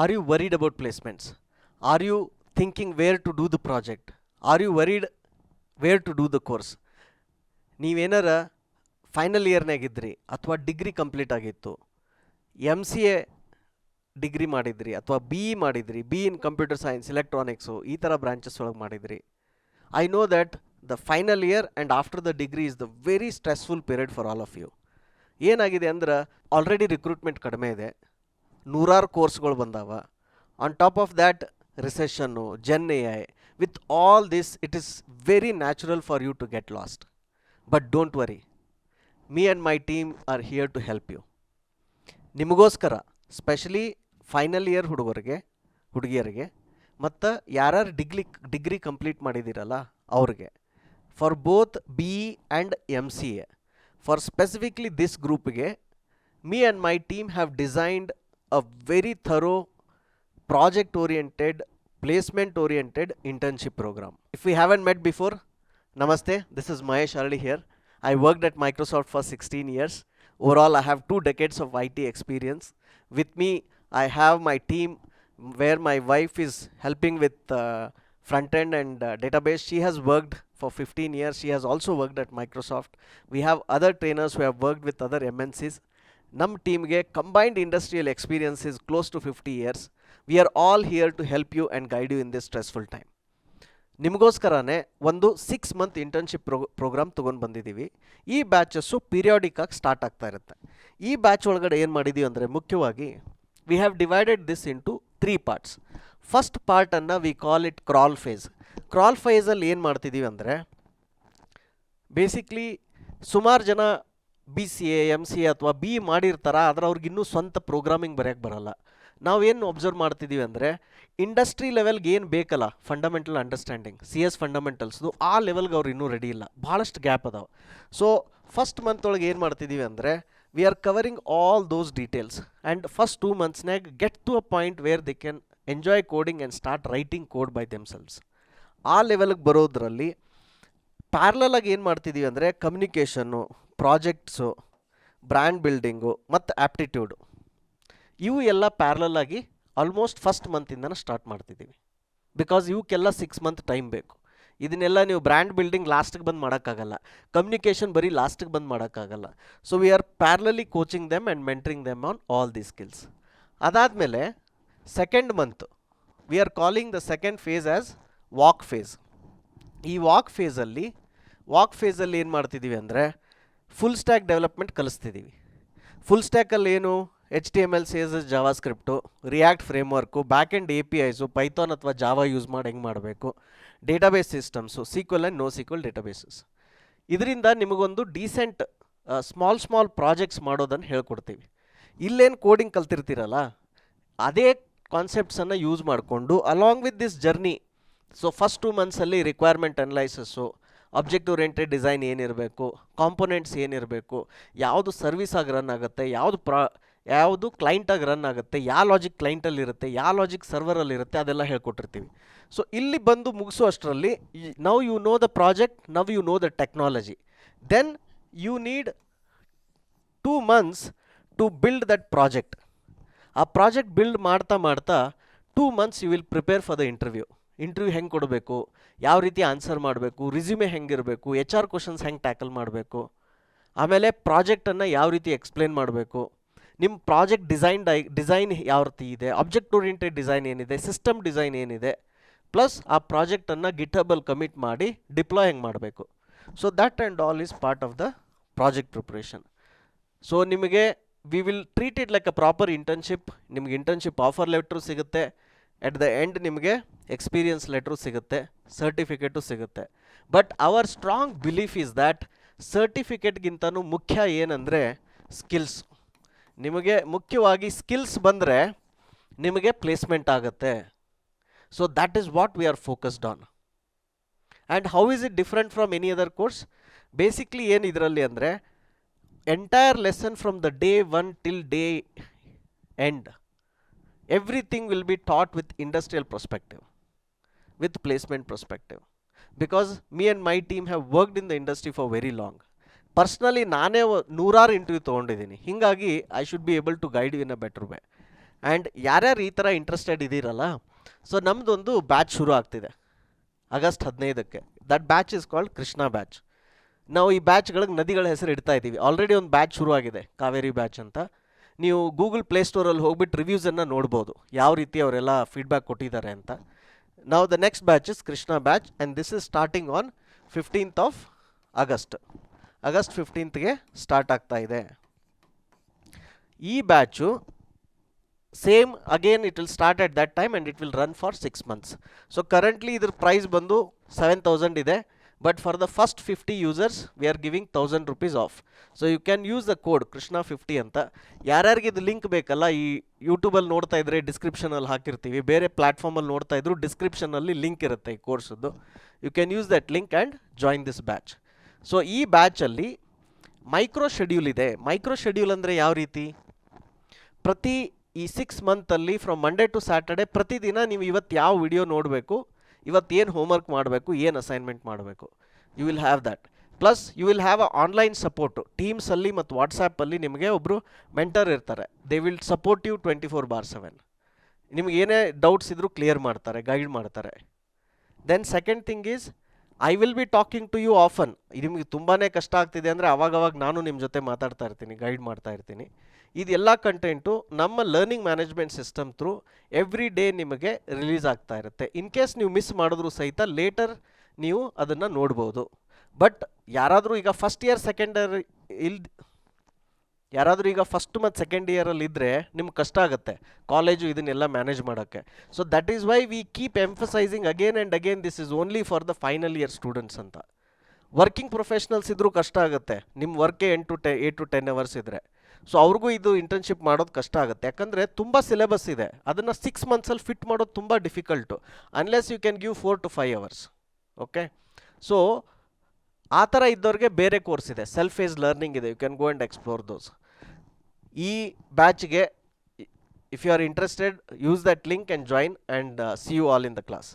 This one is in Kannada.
Are you worried about placements? Are you thinking where to do the project? Are you worried where to do the course? ನೀವೇನಾರ ಫೈನಲ್ ಇಯರ್ನಾಗಿದ್ರಿ ಅಥವಾ ಡಿಗ್ರಿ ಕಂಪ್ಲೀಟ್ ಆಗಿತ್ತು, ಎಮ್ ಸಿ ಎ ಡಿಗ್ರಿ ಮಾಡಿದ್ರಿ ಅಥವಾ ಬಿ ಇ ಮಾಡಿದ್ರಿ, B in computer science electronics ಈ ಥರ ಬ್ರಾಂಚಸ್ ಒಳಗೆ ಮಾಡಿದ್ರಿ. I know that the final year and after the degree is the very stressful period for all of you. ಏನಾಗಿದೆ ಅಂದ್ರೆ ಆಲ್ರೆಡಿ ರಿಕ್ರೂಟ್ಮೆಂಟ್ ಕಡಿಮೆ ಇದೆ, ನೂರಾರು ಕೋರ್ಸ್ಗಳು ಬಂದಾವ. On top of that recession, gen A I, with all this it is very natural for you to get lost. But don't worry, me and my team are here to help you. ನಿಮಗೋಸ್ಕರ ಸ್ಪೆಷಲಿ ಫೈನಲ್ ಇಯರ್ ಹುಡುಗಿಯರಿಗೆ ಮತ್ತು ಯಾರ್ಯಾರು ಡಿಗ್ರಿ ಕಂಪ್ಲೀಟ್ ಮಾಡಿದ್ದೀರಲ್ಲ ಅವ್ರಿಗೆ, for both B E and M C A, for specifically this ಗ್ರೂಪ್ಗೆ, me and my team have designed a very thorough project oriented, placement oriented internship program. If we haven't met before, namaste, this is Mahesh Arali here. I worked at Microsoft for 16 years. Overall, I have 2 decades of IT experience. With me, I have my team where my wife is helping with front end and database. She has worked for 15 years. She has also worked at Microsoft. We have other trainers who have worked with other MNCs. ನಮ್ಮ ಟೀಮ್ಗೆ combined industrial experience is close to 50 years. We are all here to help you and guide you in this stressful time. ನಿಮಗೋಸ್ಕರನೇ ಒಂದು 6 month ಇಂಟರ್ನ್ಶಿಪ್ ಪ್ರೋಗ್ರಾಮ್ ತೊಗೊಂಡು ಬಂದಿದ್ದೀವಿ. ಈ ಬ್ಯಾಚಸ್ಸು ಪೀರಿಯಾಡಿಕ್ಕಾಗಿ ಸ್ಟಾರ್ಟ್ ಆಗ್ತಾ ಇರುತ್ತೆ. ಈ ಬ್ಯಾಚ್ ಒಳಗಡೆ ಏನು ಮಾಡಿದ್ದೀವಿ ಅಂದರೆ, ಮುಖ್ಯವಾಗಿ we have divided this into 3 parts. First ಪಾರ್ಟನ್ನು we call it crawl phase. Crawl ಫೇಸಲ್ಲಿ ಏನು ಮಾಡ್ತಿದ್ದೀವಿ ಅಂದರೆ, ಬೇಸಿಕ್ಲಿ ಸುಮಾರು ಜನ B C A, M C A ಅಥವಾ ಬಿ ಇ ಮಾಡಿರ್ತಾರೆ, ಆದರೆ ಅವ್ರಿಗೆ ಇನ್ನೂ ಸ್ವಂತ ಪ್ರೋಗ್ರಾಮಿಂಗ್ ಬರೆಯೋಕ್ಕೆ ಬರೋಲ್ಲ. ನಾವೇನು ಅಬ್ಸರ್ವ್ ಮಾಡ್ತಿದ್ದೀವಿ ಅಂದರೆ, ಇಂಡಸ್ಟ್ರಿ ಲೆವೆಲ್ಗೆ ಏನು ಬೇಕಲ್ಲ ಫಂಡಮೆಂಟಲ್ ಅಂಡರ್ಸ್ಟ್ಯಾಂಡಿಂಗ್, ಸಿ ಎಸ್ ಫಂಡಮೆಂಟಲ್ಸ್ದು, ಆ ಲೆವೆಲ್ಗೆ ಅವ್ರು ಇನ್ನೂ ರೆಡಿ ಇಲ್ಲ, ಭಾಳಷ್ಟು ಗ್ಯಾಪ್ ಅದಾವೆ. ಸೊ ಫಸ್ಟ್ ಮಂತ್ ಒಳಗೆ ಏನು ಮಾಡ್ತಿದ್ದೀವಿ ಅಂದರೆ, we are covering all those details and first 2 monthsನಾಗ get to a point where they can enjoy coding and start writing code by themselves. ಆ ಲೆವೆಲ್ಗೆ ಬರೋದ್ರಲ್ಲಿ ಪ್ಯಾರಲಾಗಿ ಏನು ಮಾಡ್ತಿದ್ದೀವಿ ಅಂದರೆ, ಕಮ್ಯುನಿಕೇಷನ್ನು, ಪ್ರಾಜೆಕ್ಟ್ಸು, ಬ್ರ್ಯಾಂಡ್ ಬಿಲ್ಡಿಂಗು ಮತ್ತು ಆ್ಯಪ್ಟಿಟ್ಯೂಡು, ಇವು ಎಲ್ಲ ಪ್ಯಾರಲಾಗಿ ಆಲ್ಮೋಸ್ಟ್ ಫಸ್ಟ್ ಮಂತಿಂದನೇ ಸ್ಟಾರ್ಟ್ ಮಾಡ್ತಿದ್ದೀವಿ. ಬಿಕಾಸ್ ಇವಕ್ಕೆಲ್ಲ 6 month ಟೈಮ್ ಬೇಕು. ಇದನ್ನೆಲ್ಲ ನೀವು ಬ್ರ್ಯಾಂಡ್ ಬಿಲ್ಡಿಂಗ್ ಲಾಸ್ಟಿಗೆ ಬಂದು ಮಾಡೋಕ್ಕಾಗಲ್ಲ, ಕಮ್ಯುನಿಕೇಷನ್ ಬರೀ ಲಾಸ್ಟಿಗೆ ಬಂದು ಮಾಡೋಕ್ಕಾಗಲ್ಲ. So we are parallelly coaching them and mentoring them on all the skills. ಅದಾದಮೇಲೆ second month we are calling the second phase as walk phase. ಈ ವಾಕ್ ಫೇಸಲ್ಲಿ ಏನು ಮಾಡ್ತಿದ್ದೀವಿ ಅಂದರೆ, ಫುಲ್ ಸ್ಟ್ಯಾಕ್ ಡೆವಲಪ್ಮೆಂಟ್ ಕಲಿಸ್ತಿದ್ದೀವಿ. ಫುಲ್ ಸ್ಟ್ಯಾಕಲ್ಲಿ ಏನು, HTML, CSS, JavaScript, React framework, back end APIಸು, ಪೈಥಾನ್ ಅಥವಾ ಜಾವಾ ಯೂಸ್ ಮಾಡಿ ಹೆಂಗೆ ಮಾಡಬೇಕು, database systems, SQL and no SQL databases. ಇದರಿಂದ ನಿಮಗೊಂದು ಡೀಸೆಂಟ್ ಸ್ಮಾಲ್ ಪ್ರಾಜೆಕ್ಟ್ಸ್ ಮಾಡೋದನ್ನು ಹೇಳ್ಕೊಡ್ತೀವಿ. ಇಲ್ಲೇನು ಕೋಡಿಂಗ್ ಕಲ್ತಿರ್ತೀರಲ್ಲ, ಅದೇ ಕಾನ್ಸೆಪ್ಟ್ಸನ್ನು ಯೂಸ್ ಮಾಡಿಕೊಂಡು along with this journey, so first 2 monthsಲ್ಲಿ requirement analysis, object oriented design ಏನಿರಬೇಕು, ಕಾಂಪೊನೆಂಟ್ಸ್ ಏನಿರಬೇಕು, ಯಾವುದು ಸರ್ವಿಸಾಗಿ ರನ್ ಆಗುತ್ತೆ, ಯಾವುದು ಕ್ಲೈಂಟಾಗಿ ರನ್ ಆಗುತ್ತೆ, ಯಾವ ಲಾಜಿಕ್ ಕ್ಲೈಂಟಲ್ಲಿ ಇರುತ್ತೆ, ಯಾವ ಲಾಜಿಕ್ ಸರ್ವರಲ್ಲಿ ಇರುತ್ತೆ, ಅದೆಲ್ಲ ಹೇಳ್ಕೊಟ್ಟಿರ್ತೀವಿ. ಸೊ ಇಲ್ಲಿ ಬಂದು ಮುಗಿಸೋ ಅಷ್ಟರಲ್ಲಿ, now you know the project, now you know the technology, then you need 2 months to build that project. ಆ ಪ್ರಾಜೆಕ್ಟ್ ಬಿಲ್ಡ್ ಮಾಡ್ತಾ 2 months you will prepare for the interview ಹೆಂಗೆ ಕೊಡಬೇಕು, ಯಾವ ರೀತಿ ಆನ್ಸರ್ ಮಾಡಬೇಕು, ರಿಸ್ಯೂಮೆ ಹೆಂಗಿರಬೇಕು, HR ಕ್ವಶನ್ಸ್ ಹೆಂಗೆ ಟ್ಯಾಕಲ್ ಮಾಡಬೇಕು, ಆಮೇಲೆ ಪ್ರಾಜೆಕ್ಟನ್ನು ಯಾವ ರೀತಿ ಎಕ್ಸ್ಪ್ಲೇನ್ ಮಾಡಬೇಕು, ನಿಮ್ಮ ಪ್ರಾಜೆಕ್ಟ್ ಡಿಸೈನ್ ಯಾವ ರೀತಿ ಇದೆ, ಆಬ್ಜೆಕ್ಟ್ ಓರಿಯೆಂಟೆಡ್ ಡಿಸೈನ್ ಏನಿದೆ, ಸಿಸ್ಟಮ್ ಡಿಸೈನ್ ಏನಿದೆ, ಪ್ಲಸ್ ಆ ಪ್ರಾಜೆಕ್ಟನ್ನು ಗಿಟ್ಹಬಲ್ಲಿ ಕಮಿಟ್ ಮಾಡಿ ಡಿಪ್ಲಾಯ್ ಹೆಂಗೆ ಮಾಡಬೇಕು. So that and all is part of the project preparation. So ನಿಮಗೆ we will treat it like a proper internship. ನಿಮಗೆ ಇಂಟರ್ನ್ಶಿಪ್ ಆಫರ್ ಲೆಟ್ರು ಸಿಗುತ್ತೆ, ಎಟ್ ದ ಎಂಡ್ ನಿಮಗೆ ಎಕ್ಸ್ಪೀರಿಯನ್ಸ್ ಲೆಟ್ರು ಸಿಗುತ್ತೆ, ಸರ್ಟಿಫಿಕೇಟು ಸಿಗುತ್ತೆ. But our strong belief is that ಸರ್ಟಿಫಿಕೇಟ್ಗಿಂತನೂ ಮುಖ್ಯ ಏನಂದರೆ ಸ್ಕಿಲ್ಸ್. ನಿಮಗೆ ಮುಖ್ಯವಾಗಿ ಸ್ಕಿಲ್ಸ್ ಬಂದರೆ ನಿಮಗೆ ಪ್ಲೇಸ್ಮೆಂಟ್ ಆಗುತ್ತೆ. So that is what we are focused on. And how is it different from any other course? Basically ಏನು ಇದರಲ್ಲಿ ಅಂದರೆ, entire lesson from the day 1 till day end, everything will be taught with industrial perspective, with placement perspective, because me and my team have worked in the industry for very long. Personally, ನಾನೇ 100 ಇಂಟರ್ವ್ಯೂ ತೊಗೊಂಡಿದ್ದೀನಿ. ಹೀಗಾಗಿ I should be able to guide you in a better way. And ಯಾರ್ಯಾರು ಈ ಥರ ಇಂಟ್ರೆಸ್ಟೆಡ್ ಇದ್ದೀರಲ್ಲ, ಸೊ ನಮ್ಮದೊಂದು ಬ್ಯಾಚ್ ಶುರು ಆಗ್ತಿದೆ ಆಗಸ್ಟ್ 15ಕ್ಕೆ. That batch is called Krishna batch. ನಾವು ಈ ಬ್ಯಾಚ್ಗಳಿಗೆ ನದಿಗಳ ಹೆಸರು ಇಡ್ತಾ ಇದ್ದೀವಿ. ಆಲ್ರೆಡಿ ಒಂದು ಬ್ಯಾಚ್ ಶುರು ಆಗಿದೆ, ಕಾವೇರಿ ಬ್ಯಾಚ್ ಅಂತ. ನೀವು ಗೂಗಲ್ ಪ್ಲೇಸ್ಟೋರಲ್ಲಿ ಹೋಗ್ಬಿಟ್ಟು ರಿವ್ಯೂಸನ್ನು ನೋಡ್ಬೋದು, ಯಾವ ರೀತಿ ಅವರೆಲ್ಲ ಫೀಡ್ಬ್ಯಾಕ್ ಕೊಟ್ಟಿದ್ದಾರೆ ಅಂತ. ನಾವು the next batch is Krishna batch and this is starting on 15th of August 15th start ಆಗ್ತಾ ಇದೆ. ಈ batch same again it will start at that time and it will run for 6 months. So currently ಇದ್ರ ಪ್ರೈಸ್ ಬಂದು 7,000 ಇದೆ, but for the first 50 users we are giving 1,000 rupees off. So you can use the code ಕೃಷ್ಣ50 ಅಂತ. ಯಾರ್ಯಾರಿಗೆ ಇದು ಲಿಂಕ್ ಬೇಕಲ್ಲ, ಈ ಯೂಟ್ಯೂಬಲ್ಲಿ ನೋಡ್ತಾ ಇದ್ರೆ ಡಿಸ್ಕ್ರಿಪ್ಷನಲ್ಲಿ ಹಾಕಿರ್ತೀವಿ, ಬೇರೆ ಪ್ಲ್ಯಾಟ್ಫಾರ್ಮಲ್ಲಿ ನೋಡ್ತಾ ಇದ್ರು ಡಿಸ್ಕ್ರಿಪ್ಷನಲ್ಲಿ ಲಿಂಕ್ ಇರುತ್ತೆ ಈ ಕೋರ್ಸದ್ದು. You can use that link and join this batch. So ಈ ಬ್ಯಾಚಲ್ಲಿ ಮೈಕ್ರೋ ಶೆಡ್ಯೂಲ್ ಇದೆ. ಮೈಕ್ರೋ ಶೆಡ್ಯೂಲ್ ಅಂದರೆ ಯಾವ ರೀತಿ, ಪ್ರತಿ ಈ 6 ಮಂತಲ್ಲಿ ಫ್ರಮ್ ಮಂಡೇ ಟು ಸ್ಯಾಟರ್ಡೆ ಪ್ರತಿದಿನ ನೀವು ಇವತ್ತು ಯಾವ ವಿಡಿಯೋ ನೋಡಬೇಕು, ಇವತ್ತು ಏನು ಹೋಮ್ವರ್ಕ್ ಮಾಡಬೇಕು, ಏನು ಅಸೈನ್ಮೆಂಟ್ ಮಾಡಬೇಕು, you will have that. Plus you will have a online support. ಟೀಮ್ಸಲ್ಲಿ ಮತ್ತು ವಾಟ್ಸಾಪಲ್ಲಿ ನಿಮಗೆ ಒಬ್ಬರು ಮೆಂಟರ್ ಇರ್ತಾರೆ. They will support you 24/7. ನಿಮ್ಗೆ ಏನೇ ಡೌಟ್ಸ್ ಇದ್ದರೂ ಕ್ಲಿಯರ್ ಮಾಡ್ತಾರೆ, ಗೈಡ್ ಮಾಡ್ತಾರೆ. Then second thing is I will be talking to you often. ನಿಮಗೆ ತುಂಬಾ ಕಷ್ಟ ಆಗ್ತಿದೆ ಅಂದರೆ ಅವಾಗವಾಗ ನಾನು ನಿಮ್ಮ ಜೊತೆ ಮಾತಾಡ್ತಾ ಇರ್ತೀನಿ, ಗೈಡ್ ಮಾಡ್ತಾ ಇರ್ತೀನಿ. ಇದೆಲ್ಲ ಕಂಟೆಂಟು ನಮ್ಮ learning management system through every day ನಿಮಗೆ ರಿಲೀಸ್ ಆಗ್ತಾ ಇರುತ್ತೆ. ಇನ್ ಕೇಸ್ ನೀವು ಮಿಸ್ ಮಾಡಿದ್ರೂ ಸಹಿತ ಲೇಟರ್ ನೀವು ಅದನ್ನು ನೋಡ್ಬೋದು. ಬಟ್ ಯಾರಾದರೂ ಈಗ ಫಸ್ಟ್ ಇಯರ್ ಸೆಕೆಂಡ್ ಇಯರ್ ಯಾರಾದರೂ ಈಗ ಫಸ್ಟ್ ಮತ್ತು ಸೆಕೆಂಡ್ ಇಯರಲ್ಲಿ ಇದ್ದರೆ ನಿಮ್ಗೆ ಕಷ್ಟ ಆಗುತ್ತೆ ಕಾಲೇಜು ಇದನ್ನೆಲ್ಲ ಮ್ಯಾನೇಜ್ ಮಾಡೋಕ್ಕೆ. So that is why we keep emphasising again and again this is only for the final year students ಅಂತ. ವರ್ಕಿಂಗ್ ಪ್ರೊಫೆಷ್ನಲ್ಸ್ ಇದ್ದರೂ ಕಷ್ಟ ಆಗುತ್ತೆ, ನಿಮ್ಮ ವರ್ಕೇ 8 to 10 hours ಇದ್ದರೆ. ಸೊ ಅವ್ರಿಗೂ ಇದು ಇಂಟರ್ನ್ಶಿಪ್ ಮಾಡೋದು ಕಷ್ಟ ಆಗುತ್ತೆ, ಯಾಕಂದರೆ ತುಂಬ ಸಿಲೆಬಸ್ ಇದೆ. ಅದನ್ನು 6 monthsಲ್ಲಿ ಫಿಟ್ ಮಾಡೋದು ತುಂಬ difficult, unless you can give 4 to 5 hours. Okay, so ಆ ಥರ ಇದ್ದವ್ರಿಗೆ ಬೇರೆ ಕೋರ್ಸ್ ಇದೆ, ಸೆಲ್ಫ್ ಏಜ್ ಲರ್ನಿಂಗ್ ಇದೆ, you can go and explore those. ಈ ಬ್ಯಾಚ್ಗೆ if you are interested use that link and join and see you all in the class.